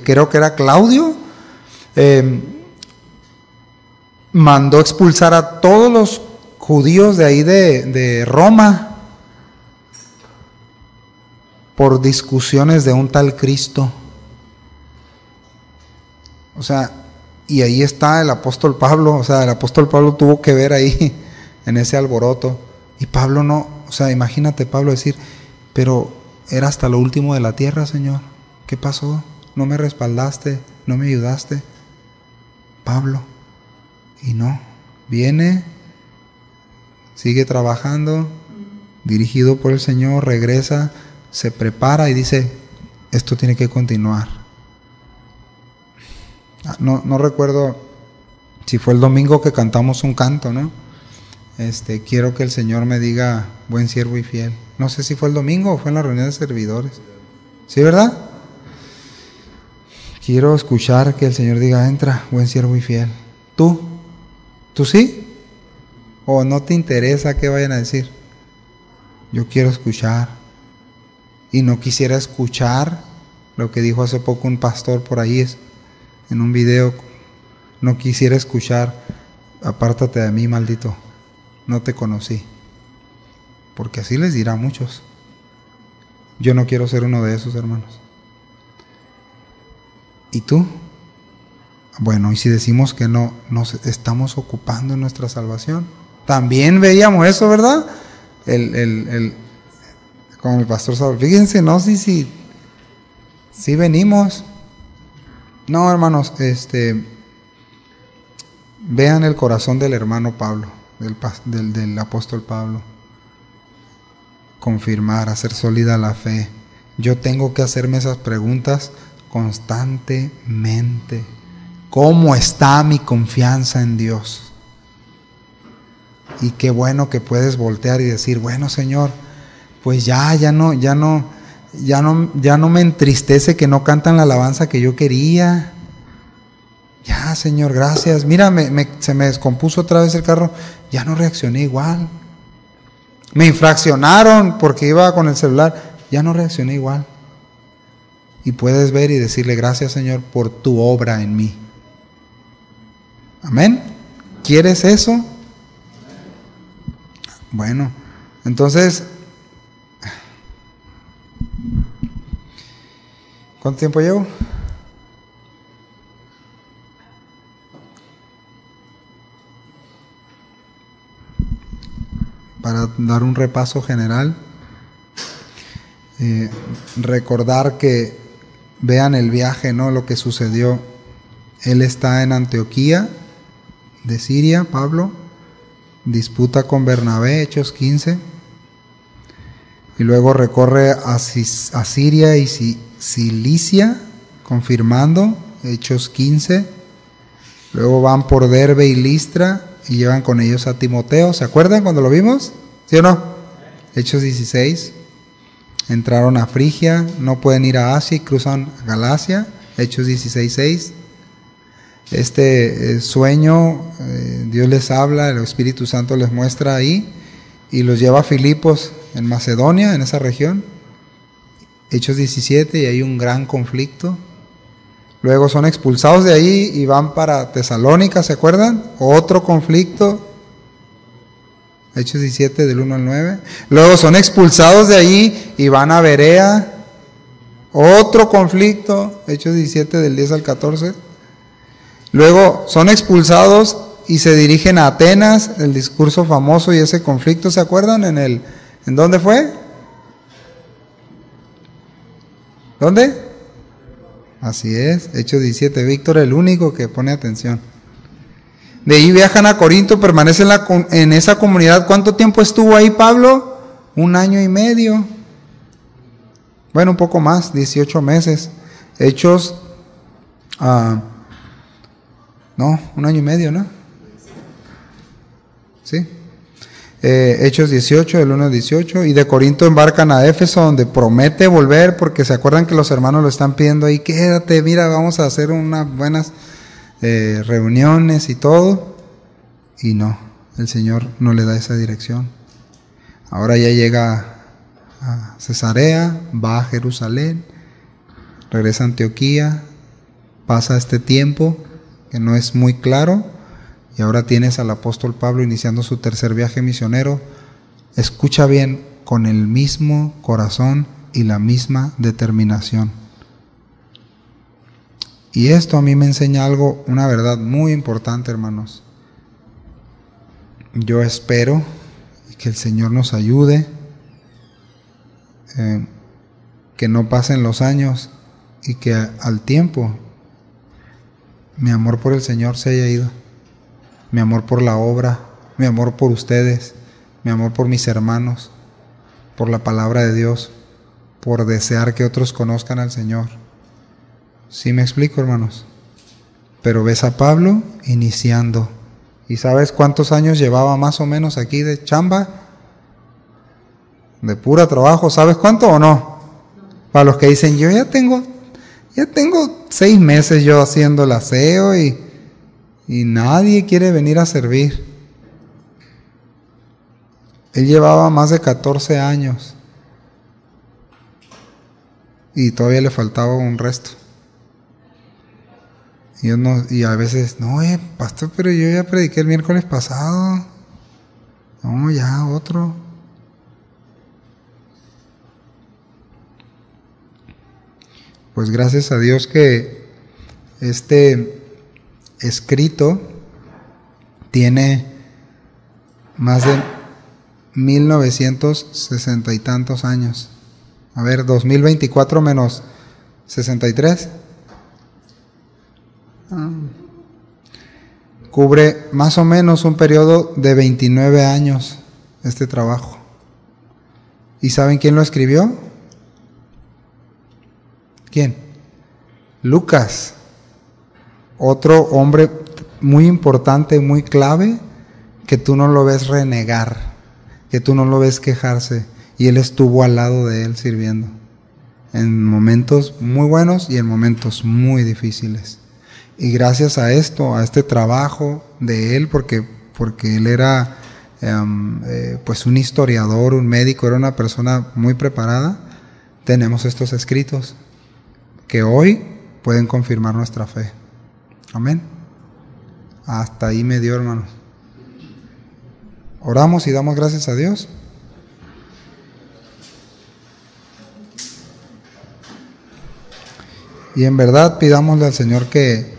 creo que era Claudio, mandó expulsar a todos los judíos de ahí de Roma por discusiones de un tal Cristo. O sea, y ahí está el apóstol Pablo. O sea, el apóstol Pablo tuvo que ver ahí en ese alboroto. Y Pablo no, o sea, imagínate Pablo decir, pero era hasta lo último de la tierra, Señor. ¿Qué pasó? ¿No me respaldaste? ¿No me ayudaste? Pablo. Y no, viene, sigue trabajando, dirigido por el Señor, regresa, se prepara y dice, esto tiene que continuar. No recuerdo si fue el domingo que cantamos un canto, ¿no? Quiero que el Señor me diga, buen siervo y fiel. No sé si fue el domingo o fue en la reunión de servidores. ¿Sí, verdad? Quiero escuchar que el Señor diga, entra, buen siervo y fiel. ¿Tú sí? ¿O no te interesa qué vayan a decir? Yo quiero escuchar. Y no quisiera escuchar lo que dijo hace poco un pastor por ahí en un video. No quisiera escuchar, apártate de mí, maldito, no te conocí. Porque así les dirá a muchos. Yo no quiero ser uno de esos, hermanos. ¿Y tú? Bueno, y si decimos que no nos estamos ocupando en nuestra salvación. También veíamos eso, ¿verdad? Con el pastor Saúl. Fíjense, no, sí venimos. No, hermanos, vean el corazón del hermano Pablo, del apóstol Pablo. Confirmar, hacer sólida la fe. Yo tengo que hacerme esas preguntas constantemente. ¿Cómo está mi confianza en Dios? Y qué bueno que puedes voltear y decir, bueno, Señor, pues ya no me entristece que no cantan la alabanza que yo quería. Ya, Señor, gracias. Mira, se me descompuso otra vez el carro. Ya no reaccioné igual. Me infraccionaron porque iba con el celular. Ya no reaccioné igual. Y puedes ver y decirle, gracias, Señor, por tu obra en mí. Amén. ¿Quieres eso? Bueno, entonces, ¿cuánto tiempo llevo? Para dar un repaso general, recordar que vean el viaje, ¿no? Lo que sucedió. Él está en Antioquía de Siria, Pablo, disputa con Bernabé, Hechos 15, y luego recorre a Siria y Cilicia, confirmando, Hechos 15, luego van por Derbe y Listra y llevan con ellos a Timoteo. ¿Se acuerdan cuando lo vimos? ¿Sí o no? Hechos 16, entraron a Frigia, no pueden ir a Asia y cruzan a Galacia, Hechos 16:6. Sueño, Dios les habla, el Espíritu Santo les muestra ahí y los lleva a Filipos en Macedonia, en esa región, Hechos 17, y hay un gran conflicto. Luego son expulsados de ahí y van para Tesalónica, ¿se acuerdan? Otro conflicto, Hechos 17 del 1 al 9. Luego son expulsados de ahí y van a Berea, otro conflicto, Hechos 17 del 10 al 14. Luego son expulsados y se dirigen a Atenas, el discurso famoso y ese conflicto, ¿se acuerdan? ¿En dónde fue? ¿Dónde? Así es, Hechos 17. Víctor, el único que pone atención. De ahí viajan a Corinto, permanecen en esa comunidad. ¿Cuánto tiempo estuvo ahí Pablo? 1 año y medio. Bueno, un poco más, 18 meses. Hechos... No, 1 año y medio, ¿no? Sí. Hechos 18, del 1 al 18. Y de Corinto embarcan a Éfeso, donde promete volver, porque se acuerdan que los hermanos lo están pidiendo ahí, quédate, mira, vamos a hacer unas buenas reuniones y todo. Y no, el Señor no le da esa dirección. Ahora ya llega a Cesarea, va a Jerusalén, regresa a Antioquía, pasa este tiempo que no es muy claro, y ahora tienes al apóstol Pablo iniciando su tercer viaje misionero. Escucha bien, con el mismo corazón y la misma determinación. Y esto a mí me enseña algo, una verdad muy importante, hermanos. Yo espero que el Señor nos ayude, que no pasen los años y que al tiempo mi amor por el Señor se haya ido, mi amor por la obra, mi amor por ustedes, mi amor por mis hermanos, por la palabra de Dios, por desear que otros conozcan al Señor. ¿Sí me explico, hermanos? Pero ves a Pablo iniciando. ¿Y sabes cuántos años llevaba más o menos aquí de chamba? De pura trabajo, ¿sabes cuánto o no? Para los que dicen, yo ya tengo 6 meses yo haciendo el aseo y nadie quiere venir a servir. Él llevaba más de 14 años y todavía le faltaba un resto. Y a veces, no, pastor, pero yo ya prediqué el miércoles pasado. No, ya otro. Pues gracias a Dios que este escrito tiene más de 1960 y tantos años. A ver, 2024 menos 63. Cubre más o menos un periodo de 29 años este trabajo. ¿Y saben quién lo escribió? ¿Quién? Lucas, otro hombre muy importante, muy clave, que tú no lo ves renegar, que tú no lo ves quejarse, y él estuvo al lado de él sirviendo, en momentos muy buenos y en momentos muy difíciles. Y gracias a esto, a este trabajo de él, porque él era pues un historiador, un médico, era una persona muy preparada, tenemos estos escritos que hoy pueden confirmar nuestra fe. Amén. Hasta ahí me dio, hermanos. Oramos y damos gracias a Dios. Y en verdad pidámosle al Señor que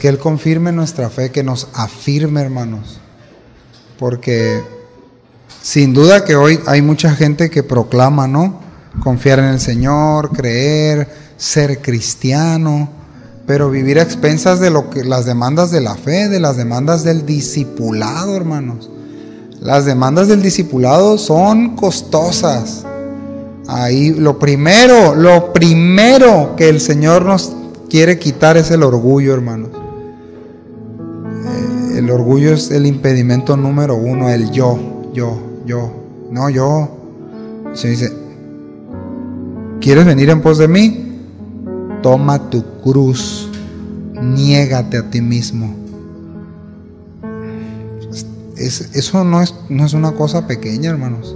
Él confirme nuestra fe, que nos afirme, hermanos. Porque sin duda que hoy hay mucha gente que proclama, ¿no?, confiar en el Señor, creer, ser cristiano, pero vivir a expensas de las demandas de la fe, de las demandas del discipulado, hermanos. Las demandas del discipulado son costosas. Ahí lo primero que el Señor nos quiere quitar es el orgullo, hermanos. El orgullo es el impedimento número 1, el yo. No, yo. Se dice, ¿quieres venir en pos de mí? Toma tu cruz, niégate a ti mismo. Eso no es una cosa pequeña, hermanos.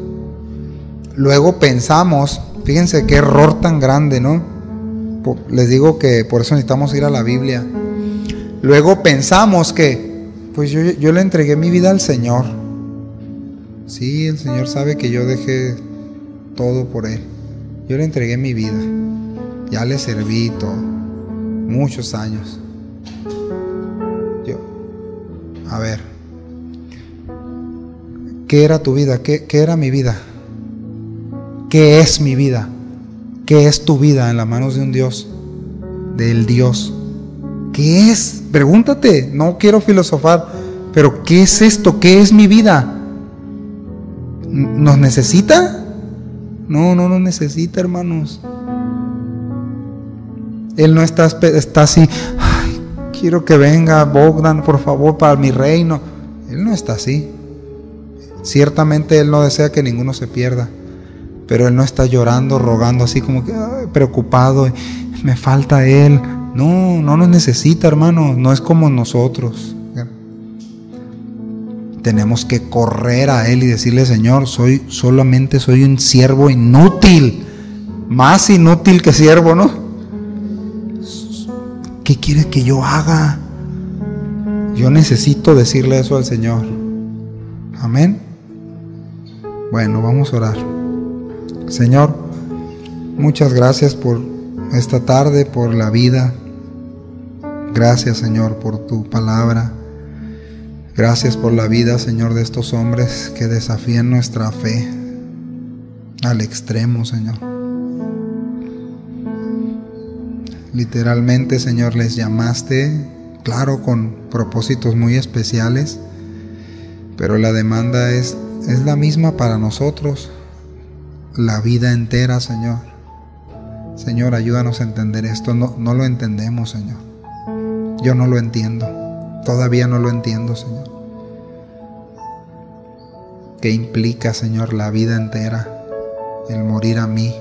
Luego pensamos, fíjense qué error tan grande, ¿no? Les digo que por eso necesitamos ir a la Biblia. Luego pensamos que, pues yo le entregué mi vida al Señor. Sí, el Señor sabe que yo dejé todo por Él. Yo le entregué mi vida. Ya le serví todo. Muchos años. A ver. ¿Qué era tu vida? ¿Qué era mi vida? ¿Qué es mi vida? ¿Qué es tu vida en las manos de un Dios? Del Dios. ¿Qué es? Pregúntate. No quiero filosofar, pero ¿qué es esto? ¿Qué es mi vida? ¿Nos necesita? No nos necesita, hermanos. Él no está así, ay, quiero que venga Bogdan, por favor, para mi reino. Él no está así. Ciertamente Él no desea que ninguno se pierda, pero Él no está llorando, rogando, así como que preocupado, me falta Él. No nos necesita, hermano. No es como nosotros. Tenemos que correr a Él y decirle, Señor, solamente soy un siervo inútil, más inútil que siervo, ¿no? ¿Qué quieres que yo haga? Yo necesito decirle eso al Señor. Amén. Bueno, vamos a orar. Señor, muchas gracias por esta tarde, por la vida. Gracias, Señor, por tu palabra. Gracias por la vida, Señor, de estos hombres que desafían nuestra fe al extremo, Señor. Literalmente, Señor, les llamaste, claro, con propósitos muy especiales, Pero la demanda es la misma para nosotros, la vida entera, Señor. Señor, ayúdanos a entender esto. No lo entendemos, Señor. Yo no lo entiendo. Todavía no lo entiendo, Señor. ¿Qué implica, Señor, la vida entera? El morir a mí.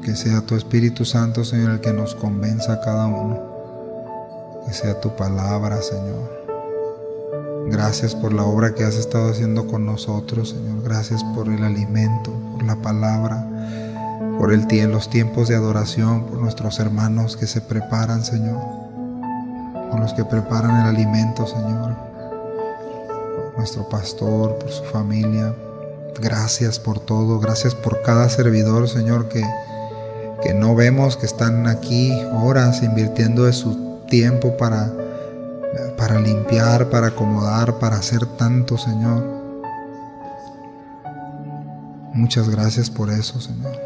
Que sea tu Espíritu Santo, Señor, el que nos convenza a cada uno. Que sea tu palabra, Señor. Gracias por la obra que has estado haciendo con nosotros, Señor. Gracias por el alimento, por la palabra, por los tiempos de adoración, por nuestros hermanos que se preparan, Señor. Por los que preparan el alimento, Señor. Por nuestro pastor, por su familia. Gracias por todo. Gracias por cada servidor, Señor, que no vemos, que están aquí horas invirtiendo de su tiempo para limpiar, para acomodar, para hacer tanto, Señor. Muchas gracias por eso, Señor.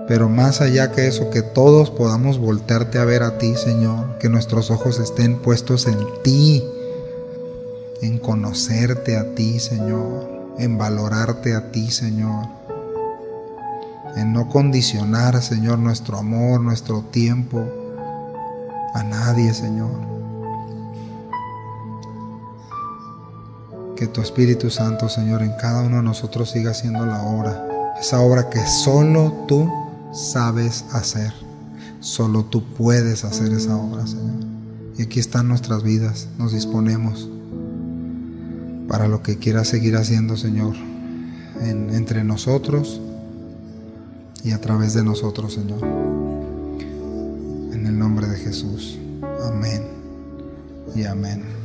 Pero más allá que eso, que todos podamos voltearte a ver a ti, Señor. Que nuestros ojos estén puestos en ti, en conocerte a ti, Señor, en valorarte a ti, Señor, en no condicionar, Señor, nuestro amor, nuestro tiempo a nadie, Señor. Que tu Espíritu Santo, Señor, en cada uno de nosotros siga haciendo la obra, esa obra que solo tú sabes hacer, solo tú puedes hacer esa obra, Señor. Y aquí están nuestras vidas, nos disponemos para lo que quieras seguir haciendo, Señor, entre nosotros y a través de nosotros, Señor. En el nombre de Jesús. Amén y amén.